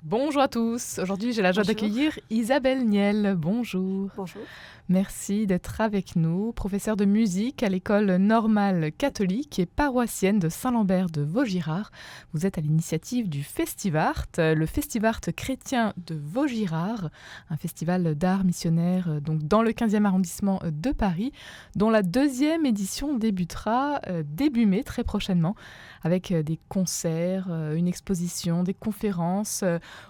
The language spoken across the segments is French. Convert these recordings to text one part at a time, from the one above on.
Bonjour à tous. Aujourd'hui, j'ai la joie Bonjour. d'accueillir Isabelle Niel. Bonjour. Bonjour. Merci d'être avec nous, professeure de musique à l'école normale catholique et paroissienne de Saint-Lambert de Vaugirard. Vous êtes à l'initiative du Festivart, le Festivart chrétien de Vaugirard, un festival d'art missionnaire donc dans le 15e arrondissement de Paris, dont la 2e édition débutera début mai, très prochainement, avec des concerts, une exposition, des conférences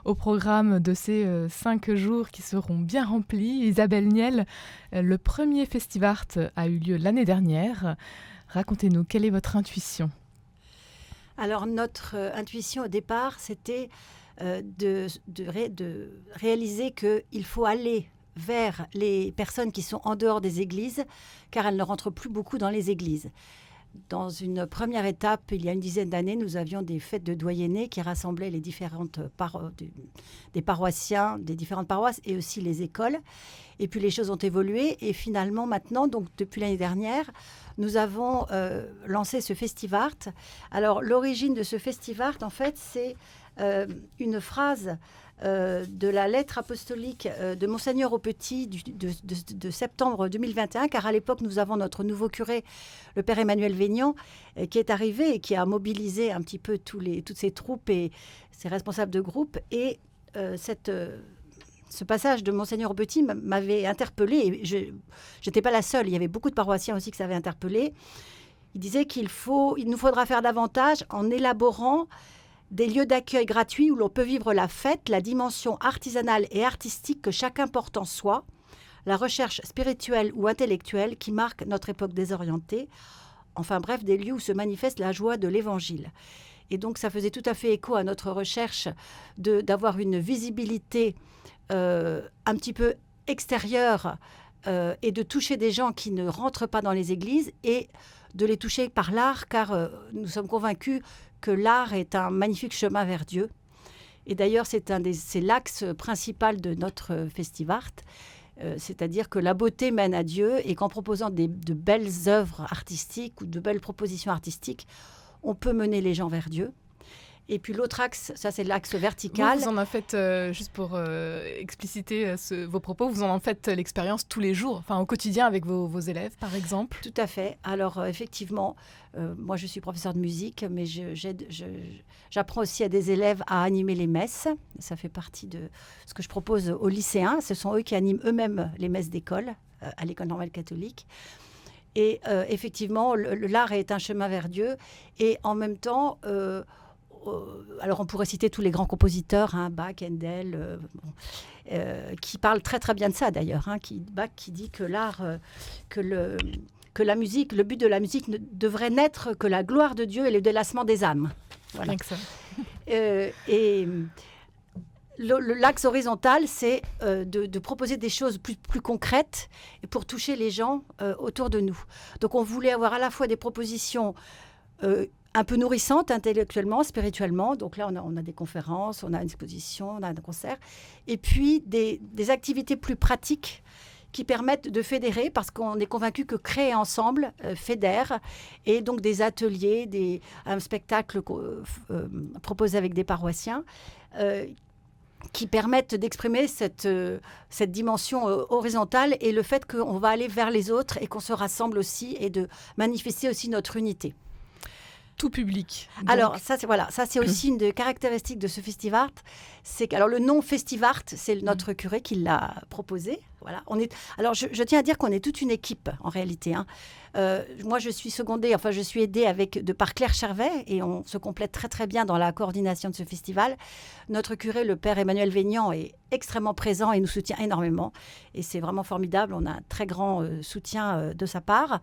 au programme de ces 5 jours qui seront bien remplis. Isabelle Niel, le premier Festivart a eu lieu l'année dernière. Racontez-nous, quelle est votre intuition ? Alors, notre intuition au départ, c'était de réaliser qu'il faut aller vers les personnes qui sont en dehors des églises, car elles ne rentrent plus beaucoup dans les églises. Dans une première étape, il y a une dizaine d'années, nous avions des fêtes de doyennés qui rassemblaient les différentes des paroissiens des différentes paroisses et aussi les écoles. Et puis les choses ont évolué et finalement maintenant, donc depuis l'année dernière, nous avons lancé ce Festivart. Alors l'origine de ce Festivart, en fait, c'est une phrase de la lettre apostolique de Monseigneur Aupetit de septembre 2021, car à l'époque, nous avons notre nouveau curé, le Père Emmanuel Vénian, qui est arrivé et qui a mobilisé un petit peu toutes ces troupes et ses responsables de groupe. Et ce passage de Monseigneur Aupetit m'avait interpellée, et je n'étais pas la seule, il y avait beaucoup de paroissiens aussi que ça avait interpellé. Il disait il nous faudra faire davantage en élaborant des lieux d'accueil gratuits où l'on peut vivre la fête, la dimension artisanale et artistique que chacun porte en soi, la recherche spirituelle ou intellectuelle qui marque notre époque désorientée. Enfin bref, des lieux où se manifeste la joie de l'Évangile. Et donc ça faisait tout à fait écho à notre recherche d'avoir une visibilité un petit peu extérieure et de toucher des gens qui ne rentrent pas dans les églises et de les toucher par l'art, car nous sommes convaincus que l'art est un magnifique chemin vers Dieu. Et d'ailleurs, c'est l'axe principal de notre Festivart, c'est-à-dire que la beauté mène à Dieu et qu'en proposant de belles œuvres artistiques ou de belles propositions artistiques, on peut mener les gens vers Dieu. Et puis l'autre axe, ça c'est l'axe vertical. Vous en en faites, juste pour expliciter vos propos, vous en faites l'expérience tous les jours, enfin au quotidien avec vos élèves par exemple ? Tout à fait. Alors effectivement, moi je suis professeure de musique, mais j'apprends aussi à des élèves à animer les messes. Ça fait partie de ce que je propose aux lycéens. Ce sont eux qui animent eux-mêmes les messes d'école, à l'école normale catholique. Et effectivement, l'art est un chemin vers Dieu. Et en même temps... alors on pourrait citer tous les grands compositeurs, Bach, Handel, qui parlent très très bien de ça d'ailleurs. Bach qui dit que l'art, que la musique, le but de la musique ne devrait n'être que la gloire de Dieu et le délassement des âmes. Voilà. Rien que ça. Et l'axe horizontal, c'est de proposer des choses plus concrètes pour toucher les gens autour de nous. Donc on voulait avoir à la fois des propositions un peu nourrissante intellectuellement, spirituellement. Donc là, on a des conférences, on a une exposition, on a un concert. Et puis, des activités plus pratiques qui permettent de fédérer, parce qu'on est convaincu que créer ensemble fédère. Et donc, des ateliers, un spectacle proposé avec des paroissiens qui permettent d'exprimer cette dimension horizontale et le fait qu'on va aller vers les autres et qu'on se rassemble aussi et de manifester aussi notre unité. Tout public. Donc... Alors, ça c'est aussi une des caractéristiques de ce Festivart. Alors, le nom Festivart, c'est notre curé qui l'a proposé. Voilà. Alors, je tiens à dire qu'on est toute une équipe, en réalité. Moi, je suis je suis aidée par Claire Chervet, et on se complète très, très bien dans la coordination de ce festival. Notre curé, le Père Emmanuel Vénian, est extrêmement présent et nous soutient énormément. Et c'est vraiment formidable. On a un très grand soutien de sa part.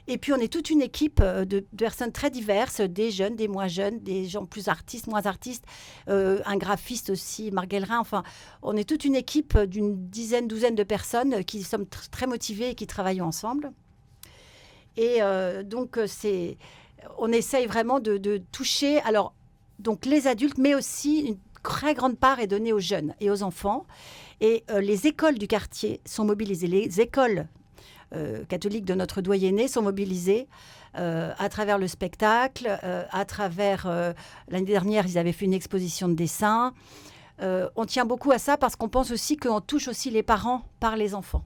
Et puis, on est toute une équipe de personnes très diverses, des jeunes, des moins jeunes, des gens plus artistes, moins artistes, un graphiste aussi, Marc Guellerin. Enfin, on est toute une équipe d'une douzaine de personnes qui sommes très motivées et qui travaillent ensemble. Et donc, on essaye vraiment de toucher donc les adultes, mais aussi une très grande part est donnée aux jeunes et aux enfants. Et les écoles du quartier sont mobilisées. Les écoles catholiques de notre doyenné sont mobilisés à travers le spectacle, à travers... l'année dernière, ils avaient fait une exposition de dessin. On tient beaucoup à ça parce qu'on pense aussi qu'on touche aussi les parents par les enfants.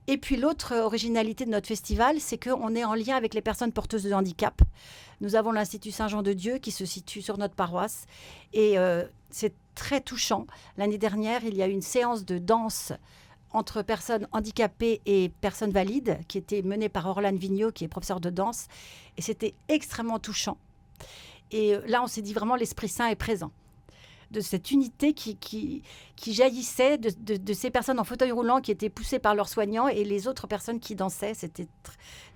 Et puis l'autre originalité de notre festival, c'est qu'on est en lien avec les personnes porteuses de handicap. Nous avons l'Institut Saint-Jean-de-Dieu qui se situe sur notre paroisse. Et c'est très touchant. L'année dernière, il y a eu une séance de danse entre personnes handicapées et personnes valides qui était menée par Orlane Vigneault, qui est professeur de danse. Et c'était extrêmement touchant. Et là, on s'est dit vraiment l'Esprit Saint est présent. De cette unité qui jaillissait de ces personnes en fauteuil roulant qui étaient poussées par leurs soignants et les autres personnes qui dansaient. C'était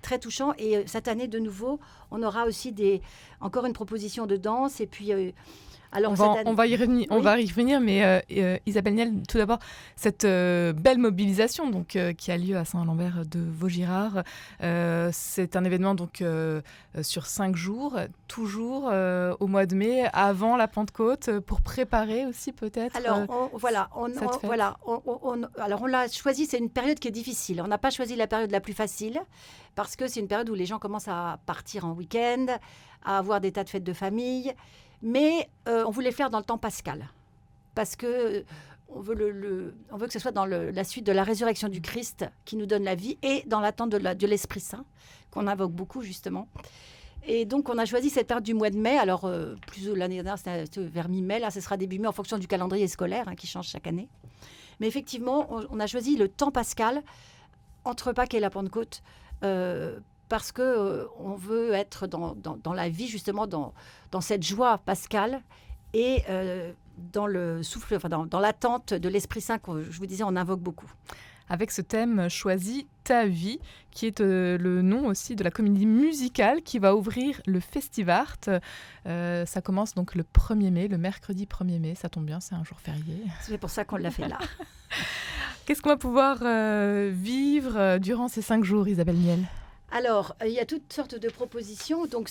très touchant. Et cette année, de nouveau, on aura aussi encore une proposition de danse. Et puis... alors, on va y revenir, mais Isabelle Niel, tout d'abord, cette belle mobilisation donc, qui a lieu à Saint-Lambert de Vaugirard, c'est un événement donc, sur 5 jours, toujours au mois de mai, avant la Pentecôte, pour préparer aussi peut-être alors, on l'a choisi, c'est une période qui est difficile. On n'a pas choisi la période la plus facile, parce que c'est une période où les gens commencent à partir en week-end, à avoir des tas de fêtes de famille. Mais on voulait faire dans le temps pascal, parce que on veut que ce soit dans la suite de la résurrection du Christ qui nous donne la vie et dans l'attente de l'Esprit Saint, qu'on invoque beaucoup justement. Et donc on a choisi cette période du mois de mai. Alors l'année dernière c'était vers mi-mai, là ce sera début mai en fonction du calendrier scolaire qui change chaque année. Mais effectivement on a choisi le temps pascal entre Pâques et la Pentecôte. Parce qu'on veut être dans la vie, justement, dans cette joie pascale et dans le souffle, dans l'attente de l'Esprit Saint que je vous disais, on invoque beaucoup. Avec ce thème choisi, Ta vie, qui est le nom aussi de la comédie musicale qui va ouvrir le Festivart. Ça commence donc le 1er mai, le mercredi 1er mai, ça tombe bien, c'est un jour férié. C'est pour ça qu'on l'a fait là. Qu'est-ce qu'on va pouvoir vivre durant ces 5 jours, Isabelle Niel ? Alors, il y a toutes sortes de propositions. Donc,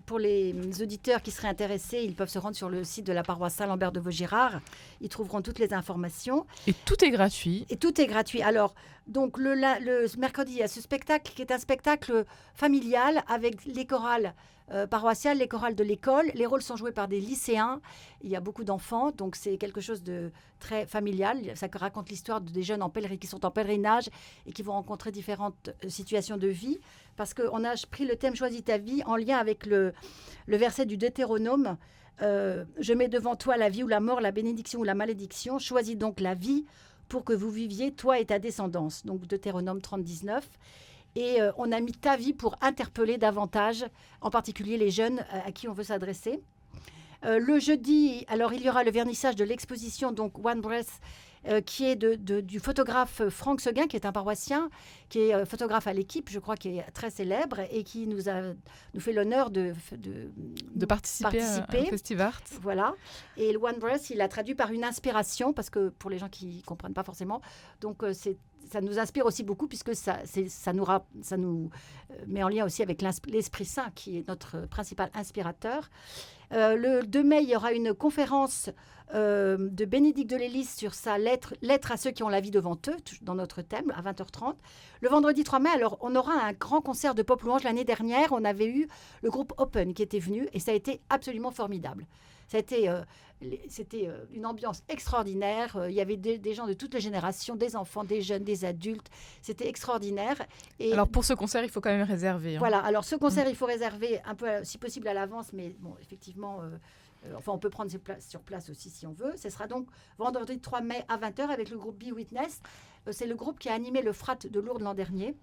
pour les auditeurs qui seraient intéressés, ils peuvent se rendre sur le site de la paroisse Saint-Lambert de Vaugirard. Ils trouveront toutes les informations. Et tout est gratuit. Alors, donc, le mercredi, il y a ce spectacle qui est un spectacle familial avec les chorales paroissiales, les chorales de l'école. Les rôles sont joués par des lycéens. Il y a beaucoup d'enfants, donc c'est quelque chose de très familial. Ça raconte l'histoire des jeunes qui sont en pèlerinage et qui vont rencontrer différentes situations de vie. Parce qu'on a pris le thème « Choisis ta vie » en lien avec le verset du Deutéronome. Je mets devant toi la vie ou la mort, la bénédiction ou la malédiction. Choisis donc la vie pour que vous viviez, toi et ta descendance. Donc Deutéronome 30, 19. Et on a mis ta vie pour interpeller davantage, en particulier les jeunes à qui on veut s'adresser. Le jeudi, alors il y aura le vernissage de l'exposition, donc One Breath, qui est du photographe Franck Seguin, qui est un paroissien, qui est photographe à l'équipe, je crois, qui est très célèbre et qui nous fait l'honneur de participer au Festivart. Voilà. Et le One Breath, il l'a traduit par une inspiration, parce que pour les gens qui ne comprennent pas forcément, donc ça nous inspire aussi beaucoup, puisque ça nous met en lien aussi avec l'Esprit Saint, qui est notre principal inspirateur. Le 2 mai, il y aura une conférence de Bénédicte de Lellis sur sa lettre à ceux qui ont la vie devant eux, dans notre thème, à 20h30. Le vendredi 3 mai, alors, on aura un grand concert de pop louange. L'année dernière, on avait eu le groupe Open qui était venu, et ça a été absolument formidable. C'était une ambiance extraordinaire. Il y avait des gens de toutes les générations, des enfants, des jeunes, des adultes. C'était extraordinaire. Et alors, pour ce concert, il faut quand même réserver. Voilà. Alors, ce concert, il faut réserver un peu, si possible, à l'avance. Mais bon, effectivement, on peut prendre sur place aussi si on veut. Ce sera donc vendredi 3 mai à 20h avec le groupe Be Witness. C'est le groupe qui a animé le Frat de Lourdes l'an dernier.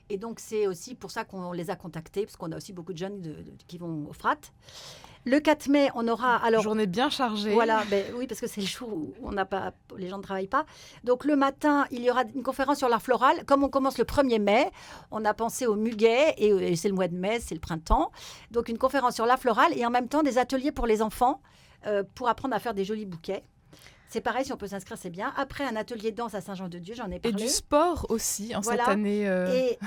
Et donc, c'est aussi pour ça qu'on les a contactés, parce qu'on a aussi beaucoup de jeunes qui vont au Frat. Le 4 mai, on aura... Alors, journée bien chargée. Voilà, oui, parce que c'est le jour où les gens ne travaillent pas. Donc, le matin, il y aura une conférence sur l'art floral. Comme on commence le 1er mai, on a pensé au muguet, et c'est le mois de mai, c'est le printemps. Donc, une conférence sur l'art floral, et en même temps, des ateliers pour les enfants, pour apprendre à faire des jolis bouquets. C'est pareil, si on peut s'inscrire, c'est bien. Après, un atelier de danse à Saint-Jean-de-Dieu, j'en ai Et parlé. du sport aussi, cette année. Et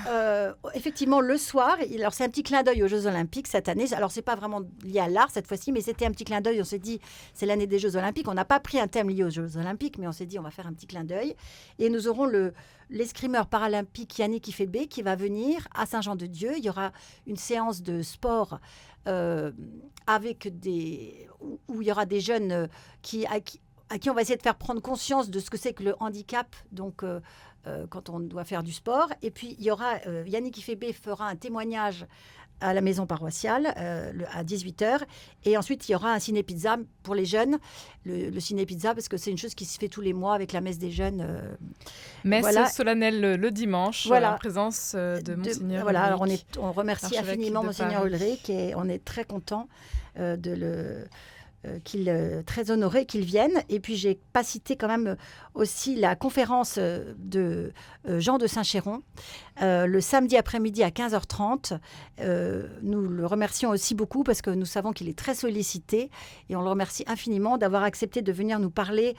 effectivement, le soir, alors c'est un petit clin d'œil aux Jeux Olympiques cette année. Alors, c'est pas vraiment lié à l'art cette fois-ci, mais c'était un petit clin d'œil. On s'est dit, c'est l'année des Jeux Olympiques. On n'a pas pris un thème lié aux Jeux Olympiques, mais on s'est dit, on va faire un petit clin d'œil. Et nous aurons l'escrimeur paralympique Yannick Ifebe qui va venir à Saint-Jean-de-Dieu. Il y aura une séance de sport avec où il y aura des jeunes à qui on va essayer de faire prendre conscience de ce que c'est que le handicap, donc quand on doit faire du sport. Et puis, il y aura Yannick Ifebe fera un témoignage à la maison paroissiale à 18h. Et ensuite, il y aura un ciné-pizza pour les jeunes. Le ciné-pizza, parce que c'est une chose qui se fait tous les mois avec la messe des jeunes. Messe solennelle le dimanche, en présence de Monseigneur Voilà, alors Ulrich, on remercie infiniment Monseigneur Ulrich et on est très content très honoré qu'il vienne. Et puis, j'ai pas cité quand même aussi la conférence de Jean de Saint-Chéron le samedi après-midi à 15h30. Nous le remercions aussi beaucoup parce que nous savons qu'il est très sollicité et on le remercie infiniment d'avoir accepté de venir nous parler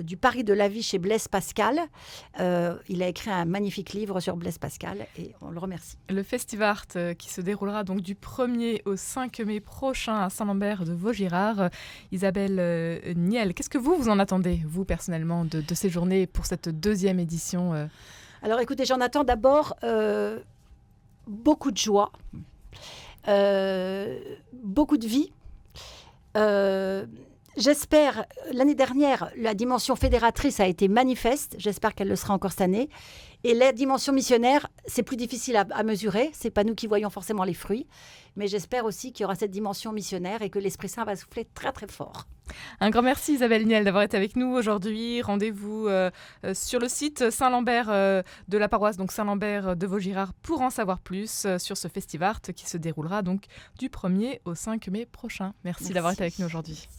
du pari de la vie chez Blaise Pascal. Il a écrit un magnifique livre sur Blaise Pascal et on le remercie. Le Festivart qui se déroulera donc du 1er au 5 mai prochain à Saint-Lambert de Vaugirard. Isabelle Niel, qu'est-ce que vous en attendez, vous, personnellement, de ces journées pour cette deuxième édition Alors, écoutez, j'en attends d'abord beaucoup de joie, beaucoup de vie. J'espère, l'année dernière, la dimension fédératrice a été manifeste. J'espère qu'elle le sera encore cette année. Et la dimension missionnaire, c'est plus difficile à mesurer. Ce n'est pas nous qui voyons forcément les fruits. Mais j'espère aussi qu'il y aura cette dimension missionnaire et que l'Esprit Saint va souffler très, très fort. Un grand merci Isabelle Niel d'avoir été avec nous aujourd'hui. Rendez-vous sur le site Saint-Lambert de la paroisse, donc Saint-Lambert de Vaugirard, pour en savoir plus sur ce Festivart qui se déroulera donc du 1er au 5 mai prochain. Merci d'avoir été avec nous aujourd'hui.